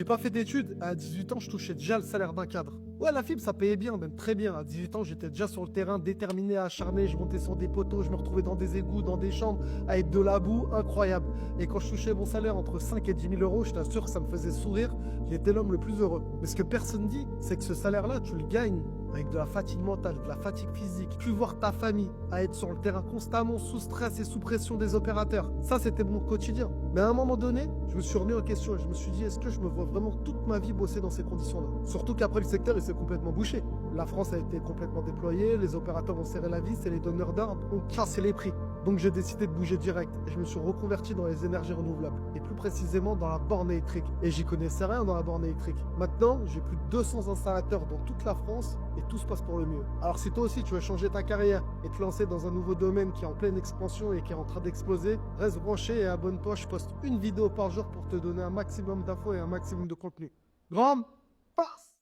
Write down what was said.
J'ai pas fait d'études. À 18 ans, je touchais déjà le salaire d'un cadre. Ouais, la fibre, ça payait bien, même très bien. À 18 ans, j'étais déjà sur le terrain, déterminé, acharné. Je montais sur des poteaux, je me retrouvais dans des égouts, dans des chambres, avec de la boue, incroyable. Et quand je touchais mon salaire entre 5 et 10 000 euros, je t'assure que ça me faisait sourire. J'étais l'homme le plus heureux. Mais ce que personne dit, c'est que ce salaire-là, tu le gagnes avec de la fatigue mentale, de la fatigue physique, plus voir ta famille, à être sur le terrain constamment sous stress et sous pression des opérateurs. Ça, c'était mon quotidien. Mais à un moment donné, je me suis remis en question et je me suis dit, est-ce que je me vois vraiment toute ma vie bosser dans ces conditions-là? Surtout qu'après, le secteur, il s'est complètement bouché. La France a été complètement déployée, les opérateurs ont serré la vis et les donneurs d'ordre ont cassé les prix. Donc j'ai décidé de bouger direct et je me suis reconverti dans les énergies renouvelables et plus précisément dans la borne électrique. Et j'y connaissais rien dans la borne électrique. Maintenant, j'ai plus de 200 installateurs dans toute la France et tout se passe pour le mieux. Alors si toi aussi tu veux changer ta carrière et te lancer dans un nouveau domaine qui est en pleine expansion et qui est en train d'exploser, reste branché et abonne-toi, je poste une vidéo par jour pour te donner un maximum d'infos et un maximum de contenu. Grande passe!